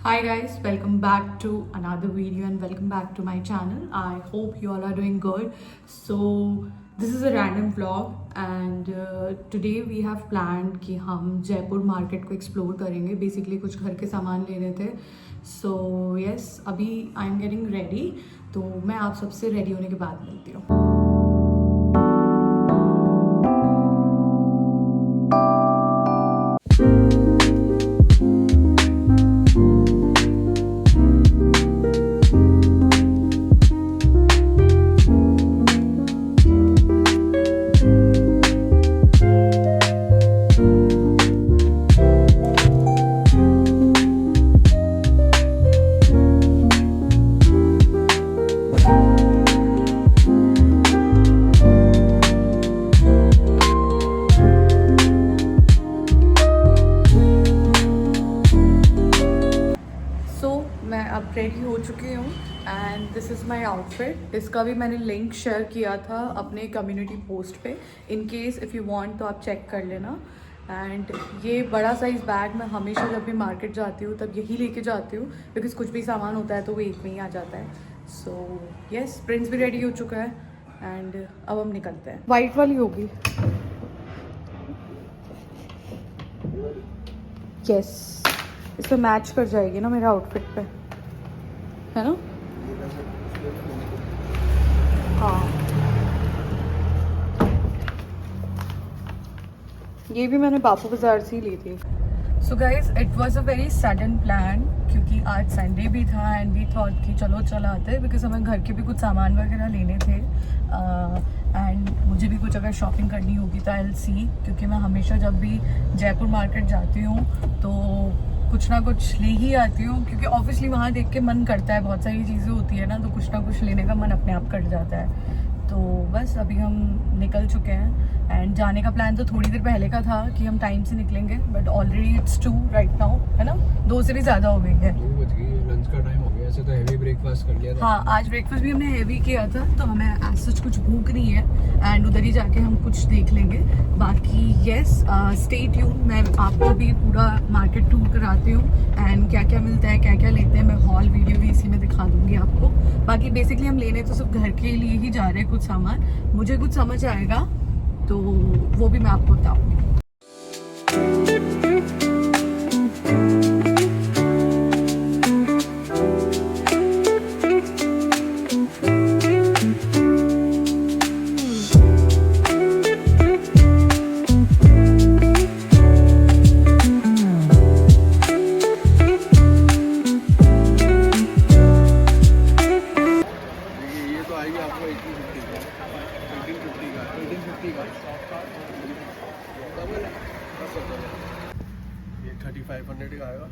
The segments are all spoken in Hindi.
Hi guys, welcome back to another video and welcome back to my channel. I hope you all are doing good. So this is a random vlog and today we have planned कि हम जयपुर मार्केट को एक्सप्लोर करेंगे. बेसिकली कुछ घर के सामान लेने थे. So yes, अभी आई एम गेटिंग रेडी. तो मैं आप सबसे रेडी होने के बाद मिलती हूँ. मैं अब रेडी हो चुकी हूँ and this is my outfit. इसका भी मैंने लिंक शेयर किया था अपने कम्युनिटी पोस्ट पे. In case if you want तो आप चेक कर लेना. एंड ये बड़ा साइज़ बैग मैं हमेशा जब भी मार्केट जाती हूँ तब यही लेके जाती हूँ बिकॉज कुछ भी सामान होता है तो वो एक में ही आ जाता है. सो येस, प्रिंस भी रेडी हो चुका है एंड अब हम निकलते हैं. वाइट वाली होगी. यस, इसमें मैच कर जाएगी ना मेरे आउटफिट पे, है ना? हाँ, ये भी मैंने बापू बाजार से ही ली थी. So guys, it was a very sudden plan क्योंकि आज संडे भी था एंड वी थॉट कि चलो चलाते हैं बिकॉज हमें घर के भी कुछ सामान वगैरह लेने थे. एंड मुझे भी कुछ अगर शॉपिंग करनी होगी तो आई विल सी, क्योंकि मैं हमेशा जब भी जयपुर मार्केट जाती हूँ तो कुछ ना कुछ ले ही आती हूँ क्योंकि ऑब्वियसली वहाँ देख के मन करता है. बहुत सारी चीज़ें होती है ना, तो कुछ ना कुछ लेने का मन अपने आप कर जाता है. तो बस अभी हम निकल चुके हैं एंड जाने का प्लान तो थोड़ी देर पहले का था कि हम टाइम से निकलेंगे, but already it's 2 right now, है ना? 2 से भी ज़्यादा हो गई है. 2 बज गई, लंच का टाइम हो गया. ऐसे तो हैवी ब्रेकफास्ट कर लिया था. हाँ, आज ब्रेकफास्ट भी हमने हैवी किया था तो हमें एज सच कुछ भूख नहीं है एंड उधर ही जाके हम कुछ देख लेंगे. बाकी येस, स्टे ट्यून. मैं आपको भी पूरा मार्केट टूर कराती हूँ एंड क्या क्या मिलता है, क्या क्या लेते हैं. मैं हॉल वीडियो भी इसी में दिखा दूंगी आपको. बाकी बेसिकली हम लेने तो सब घर के लिए ही जा रहे हैं कुछ सामान. मुझे कुछ समझ आएगा तो वो भी मैं आपको बताऊँगी. ये 3500 का आएगा.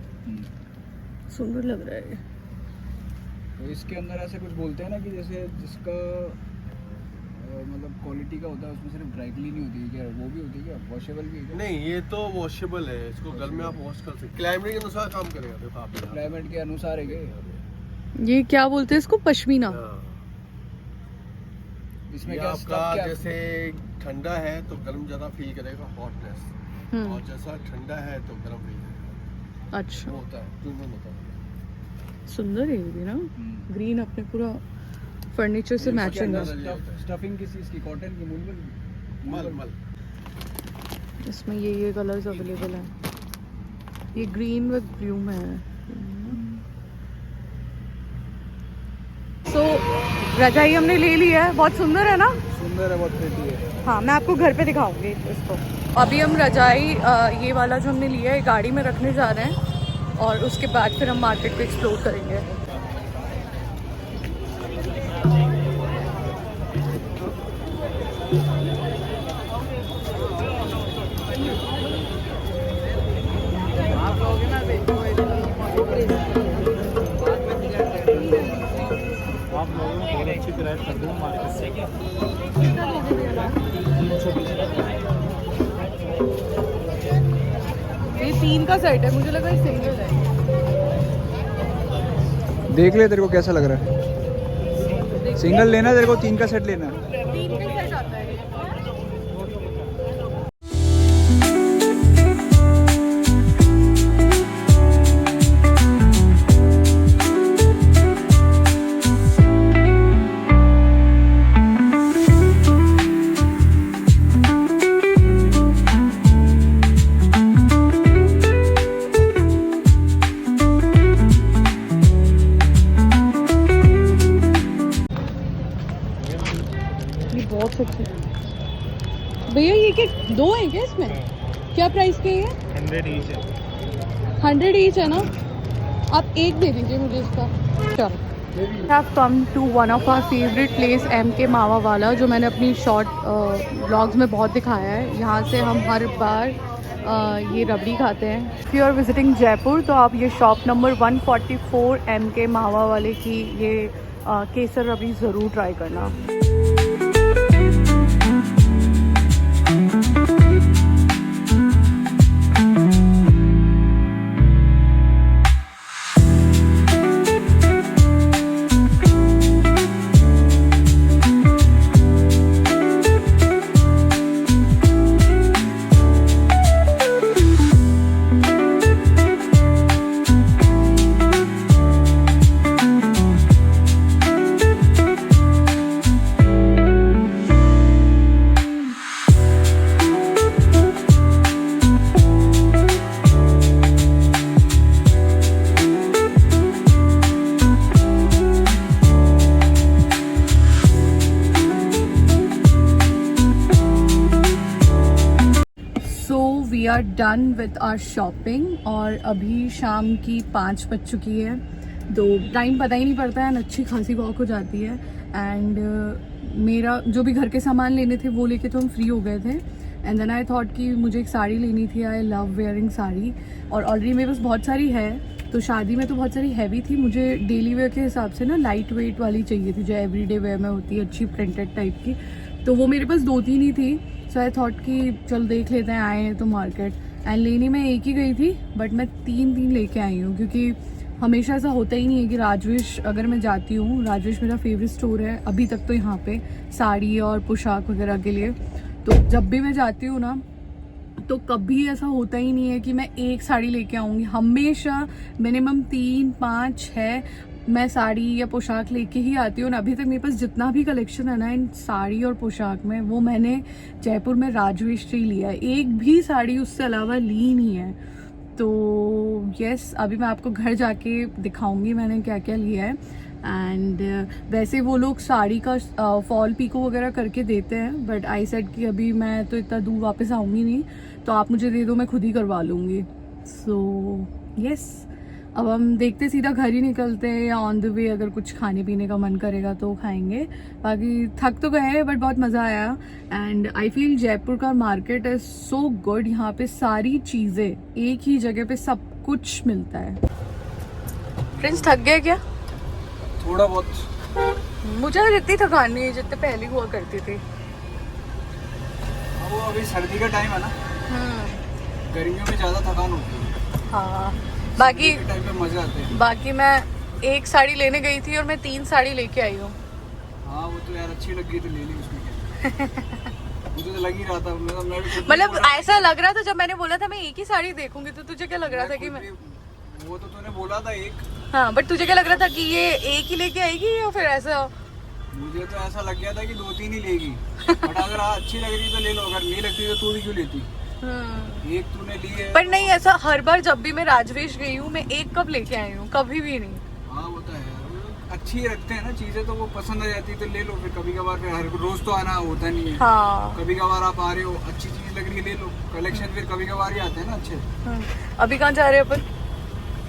सुंदर लग रहा है. तो इसके अंदर ऐसे कुछ बोलते हैं ना कि जैसे जिसका मतलब क्वालिटी का होता है उसमें सिर्फ ड्राई क्लीन ही होती है, क्या वो भी होती है, क्या वॉशेबल भी है? नहीं, ये तो वॉशेबल है. इसको घर में आप वॉश कर सकते. क्लाइमेट के अनुसार काम करेगा. देखो आप क्लाइमेट के अनुसार है क्या? ये क्या बोलते हैं इसको? पश्मीना. इसमें ये क्या आपका क्या जैसे ठंडा है तो गर्म ज्यादा फील करेगा, हॉटनेस. और जैसा ठंडा है तो गर्म फील करेगा. अच्छा, वो होता है, ट्यून होता है. सुंदर है ये भी ना. ग्रीन अपने पूरा फर्नीचर से मैचिंग है. स्टफिंग किस चीज़ की? कॉटन की, मल मल. इसमें ये कलर्स अवेलेबल हैं. ये ग्रीन विद ब्लू में है. सो रजाई हमने ले ली है. बहुत सुंदर है ना? सुंदर है, बहुत प्रिटी है. हाँ, मैं आपको घर पे दिखाऊंगी इसको. अभी हम रजाई ये वाला जो हमने लिया है गाड़ी में रखने जा रहे हैं और उसके बाद फिर हम मार्केट को एक्सप्लोर करेंगे. आप लोगों को बहुत अच्छी किराए कर दूँ मार्केट से. ये 3 का सेट है, मुझे लगा ये सिंगल है. देख ले तेरे को कैसा लग रहा है. सिंगल लेना तेरे को, 3 का सेट लेना. 3 का सेट आता है. अच्छा अच्छा भैया ये क्या दो है क्या इसमें? क्या प्राइस के ये? 100 ईच है। 100 ईच है ना? आप एक दे दीजिए मुझे इसका। चलो have come to one of our favourite place MK मावा वाला, जो मैंने अपनी शॉर्ट व्लॉग्स में बहुत दिखाया है। यहाँ से हम हर बार ये रबड़ी खाते हैं। If you are visiting Jaipur तो आप ये शॉप नंबर 144 MK मावा वाले की ये केसर रबड़ी ज़रूर ट्राई करना। We are done with our shopping और अभी शाम की 5 बज चुकी है। तो टाइम पता ही नहीं पड़ता है, अच्छी खासी वॉक हो जाती है। एंड मेरा जो भी घर के सामान लेने थे वो लेके तो हम फ्री हो गए थे। एंड देन आई थॉट कि मुझे एक साड़ी लेनी थी। आई लव वेयरिंग साड़ी और ऑलरेडी मेरे पास बहुत सारी है। तो शादी में तो बहुत सारी हैवी थी, मुझे डेली वेयर के हिसाब से ना लाइट वेट वाली चाहिए थी, जो एवरीडे वेयर में होती है, अच्छी प्रिंटेड टाइप की। तो वो मेरे पास 2-3 ही थी। सो आई थॉट कि चल देख लेते हैं, आए हैं तो मार्केट। एंड लेनी मैं एक ही गई थी बट मैं 3 लेके आई हूँ, क्योंकि हमेशा ऐसा होता ही नहीं है कि राजवेश अगर मैं जाती हूँ, राजवेश मेरा फेवरेट स्टोर है अभी तक तो यहाँ पे साड़ी और पोशाक वगैरह के लिए। तो जब भी मैं जाती हूँ ना तो कभी ऐसा होता ही नहीं है कि मैं एक साड़ी लेके आऊँगी। हमेशा मिनिमम 3-5-6 मैं साड़ी या पोशाक लेके ही आती हूँ। अभी तक मेरे पास जितना भी कलेक्शन है ना इन साड़ी और पोशाक में, वो मैंने जयपुर में राजवेश से ही लिया है। एक भी साड़ी उससे अलावा ली नहीं है। तो यस, अभी मैं आपको घर जाके दिखाऊंगी मैंने क्या क्या लिया है। एंड वैसे वो लोग साड़ी का फॉल पिको वगैरह करके देते हैं, बट आई सेड कि अभी मैं तो इतना दूर वापस आऊँगी नहीं, तो आप मुझे दे दो, मैं खुद ही करवा लूँगी। सो यस, अब हम देखते सीधा घर ही निकलते हैं, या ऑन द वे अगर कुछ खाने पीने का मन करेगा तो खाएंगे। बाकी थक तो गए बट बहुत मज़ा आया। एंड आई फील जयपुर का मार्केट इज सो गुड। यहाँ पे सारी चीज़ें एक ही जगह पे सब कुछ मिलता है। फ्रेंड्स, थक गए क्या? थोड़ा बहुत। मुझे इतनी थकान नहीं है जितने पहले हुआ करती थी। वो अभी सर्दी का टाइम है ना, गर्मियों में ज़्यादा थकान होती है। हाँ, बाकी टाइम पे मजे आते हैं। बाकी मैं एक साड़ी लेने गई थी और मैं 3 साड़ी लेके आई हूँ। हाँ, वो तो यार अच्छी लगी तो ले ली, उसमें क्या। मुझे तो लग ही रहा था, मतलब ऐसा लग रहा था जब मैंने बोला था मैं एक ही साड़ी देखूंगी, तो तुझे क्या लग रहा था कि मैं वो तो तूने बोला था एक। हाँ, बट तुझे क्या लग रहा था कि ये एक ही लेके आएगी या फिर ऐसा? मुझे तो ऐसा लग गया था कि 2-3 ही लेगी। बट अगर अच्छी लग रही तो ले लो, अगर नहीं लगती तो तू भी क्यों लेती। एक तूने ली है। पर नहीं, ऐसा हर बार जब भी मैं राजवेश गई हूँ मैं एक कप लेके आई हूँ, कभी भी नहीं। हाँ, वो तो है, अच्छी रखते हैं ना चीजें, तो वो पसंद आ जाती है तो ले लो। फिर कभी कभार, फिर हर रोज तो आना होता नहीं है। हाँ, कभी कभार आप आ रहे हो, अच्छी चीज लग रही है ले लो। कलेक्शन फिर कभी कभार ही आते हैं ना अच्छे। अभी कहाँ जा रहे हैं अपन?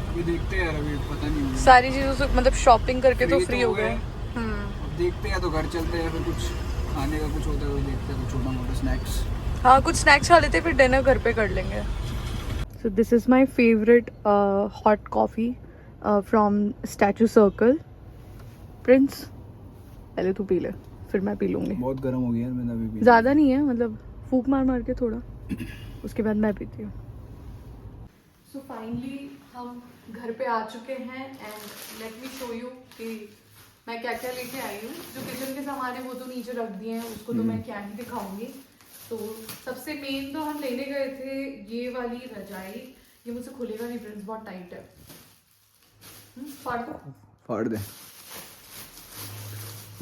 अभी देखते हैं यार, अभी पता नहीं। सारी चीजों से मतलब शॉपिंग करके तो फ्री हो गए। अब देखते हैं, तो घर चलते हैं, फिर कुछ खाने का कुछ होता है वो देखते हैं, तो छोटा मोटा स्नैक्स। हाँ, कुछ स्नैक्स खा लेते, फिर डिनर घर पे कर लेंगे। So this is my favourite hot coffee from statue circle. Prince, पहले तू पी ले, फिर मैं पी लूँगी। बहुत गर्म हो गया है, मैंने अभी पी। ज़्यादा नहीं है, मतलब फूक मार मार के थोड़ा, उसके बाद मैं पीती हूँ। सो फाइनली हम घर पे आ चुके हैं and let me show you कि मैं क्या क्या लेके आई हूँ। जो किचन के सामान है वो तो नीचे रख दिए हैं, उसको तो मैं क्या ही दिखाऊंगी। तो सबसे मेन तो हम लेने गए थे ये वाली रजाई। ये मुझसे खुलेगा नहीं फ्रेंड्स, बहुत टाइट है। फाड़ दो। फाड़ दे,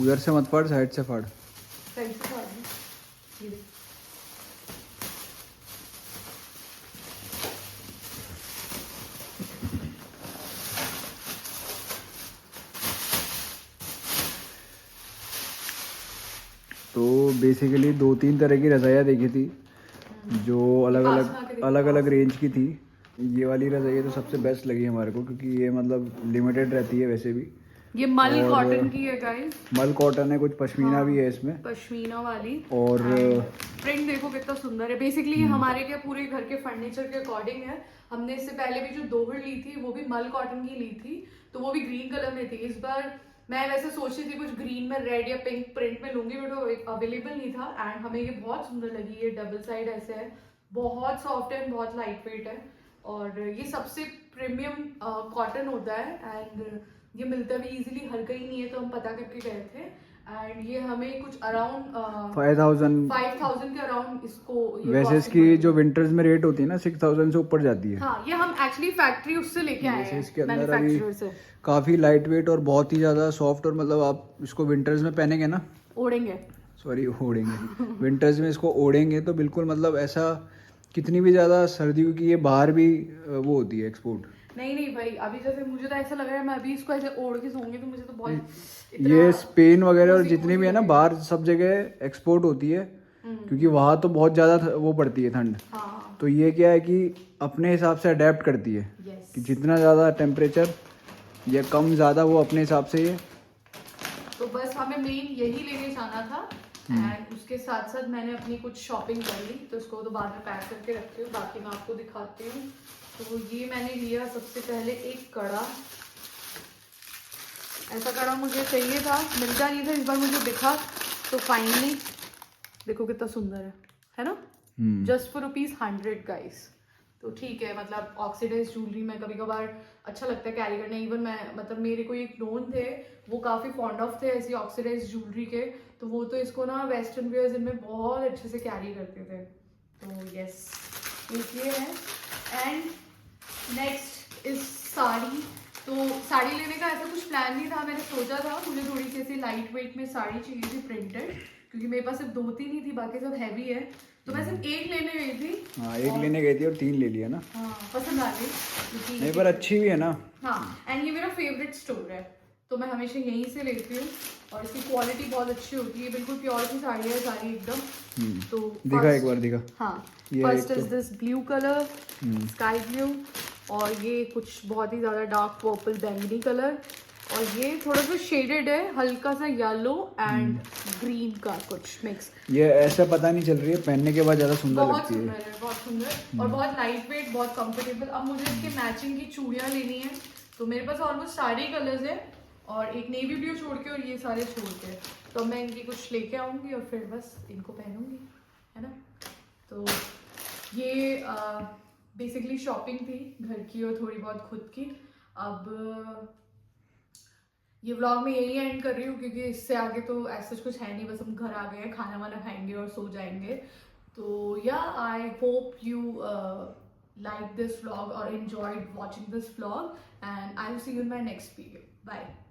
उधर से मत फाड़, साइड से फाड़। साइड से फाड़ दो। ये देख। तो बेसिकली 2-3 तरह की रज़ाइयाँ देखी थी जो अलग अलग रेंज की थी। ये वाली रज़ाइयाँ तो सबसे बेस्ट लगी हमारे को, क्योंकि ये मतलब लिमिटेड रहती है वैसे भी। ये मल कॉटन की है गाइस, मल कॉटन है, कुछ पश्मीना भी है इसमें, पश्मीना वाली। और प्रिंट देखो कितना सुंदर है। बेसिकली हमारे क्या पूरे घर के फर्नीचर के अकॉर्डिंग है। हमने इससे पहले भी जो दोहर ली थी वो भी मल कॉटन की ली थी, तो वो भी ग्रीन कलर में थी। इस बार मैं वैसे सोची थी कुछ ग्रीन में रेड या पिंक प्रिंट में लूंगी, बट वो अवेलेबल नहीं था। एंड हमें ये बहुत सुंदर लगी। ये डबल साइड ऐसे है, बहुत सॉफ्ट है, बहुत लाइट वेट है, और ये सबसे प्रीमियम कॉटन होता है। एंड ये मिलता भी इजीली हर कहीं नहीं है, तो हम पता करके गए थे। एंड ये हमें कुछ अराउंड 5,000 के अराउंड इसको। वैसे इसकी जो विंटर्स में रेट होती है ना 6,000 से ऊपर जाती है। हाँ, ये हम एक्चुअली फैक्ट्री उससे लेके आए हैं, इसके अंदर अभी मैन्युफैक्चरर से। काफ़ी लाइट वेट और बहुत ही ज़्यादा सॉफ्ट, और मतलब आप इसको विंटर्स में पहनेंगे ना, ओढ़ेंगे विंटर्स में इसको ओढ़ेंगे तो बिल्कुल मतलब ऐसा, कितनी भी ज़्यादा सर्दियों की ये बाहर भी वो होती है एक्सपोर्ट। नहीं भाई, अभी जैसे मुझे तो ऐसा लग रहा है मैं अभी इसको ऐसे ओढ़ के सोऊंगी तो मुझे तो बहुत ये स्पेन वगैरह और जितनी भी है ना बाहर सब जगह एक्सपोर्ट होती है, क्योंकि वहाँ तो बहुत ज़्यादा वो पड़ती है ठंड। हाँ। तो ये क्या है कि अपने हिसाब से अडेप्ट करती है कि जितना ज़्यादा टेम्परेचर या कम ज़्यादा वो अपने हिसाब से ये। तो बस हमें मेन यही लेके जाना था। एंड उसके साथ साथ मैंने अपनी कुछ शॉपिंग कर ली, तो इसको तो बाद में पैक करके रखती हूँ, बाकी मैं आपको दिखाती हूँ। तो ये मैंने लिया सबसे पहले एक कड़ा। ऐसा कड़ा मुझे चाहिए था, मिलता नहीं था, इस बार मुझे दिखा तो फाइनली देखो कितना सुंदर है ना। Just for ₹100 guys. तो ठीक है, मतलब ऑक्सीडाइज ज्वेलरी में कभी कभार अच्छा लगता है कैरी करना। इवन मैं मतलब मेरे को एक नोन थे, वो काफ़ी फॉन्ड ऑफ थे ऐसी ऑक्सीडाइज ज्वेलरी के, तो वो तो इसको ना वेस्टर्न वेयर्स इनमें बहुत अच्छे से कैरी करते थे। तो यस, ये है। And next is sari. तो साड़ी लेने का ऐसा कुछ प्लान नहीं था, मैंने सोचा था मुझे थोड़ी सी ऐसी लाइट वेट में साड़ी चाहिए थी प्रिंटेड, क्योंकि मेरे पास सिर्फ 2-3 ही थी, बाकी सब हैवी है। तो मैं सिर्फ एक लेने गई थी। हाँ, एक लेने गई थी और 3 ले लिया ना। हाँ, पसंद आ गई नहीं, पर अच्छी भी है ना। हाँ, एंड ये मेरा फेवरेट स्टोर है, तो मैं हमेशा यहीं से लेती हूँ, और इसकी क्वालिटी बहुत अच्छी होती है। बिल्कुल प्योर की साड़ी है सारी एकदम। तो दिखा एक बार दिखा। हाँ, first is this blue colour, sky blue, और ये कुछ बहुत ही ज्यादा डार्क पर्पल बैंगनी कलर, और ये थोड़ा सा शेडेड है, हल्का सा येलो एंड ग्रीन का कुछ मिक्स। ये ऐसा पता नहीं चल रही है, पहनने के बाद ज्यादा सुंदर बहुत लगती है। सुंदर है, बहुत सुंदर, और बहुत लाइट वेट, बहुत कंफर्टेबल। अब मुझे इसके मैचिंग की चूड़ियाँ लेनी है, तो मेरे पास ऑलमोस्ट सारे कलर्स है, और एक नेवी ब्लू छोड़ के और ये सारे छोड़ के, तो मैं इनकी कुछ लेके आऊंगी और फिर बस इनको पहनूंगी, है ना। तो ये बेसिकली शॉपिंग थी घर की और थोड़ी बहुत खुद की। अब ये व्लॉग में यही एंड कर रही हूँ, क्योंकि इससे आगे तो ऐसा कुछ है नहीं, बस हम घर आ गए हैं, खाना वाना खाएंगे और सो जाएंगे। तो या I hope you like this vlog or enjoyed watching this vlog, and I will see you in my next video. Bye.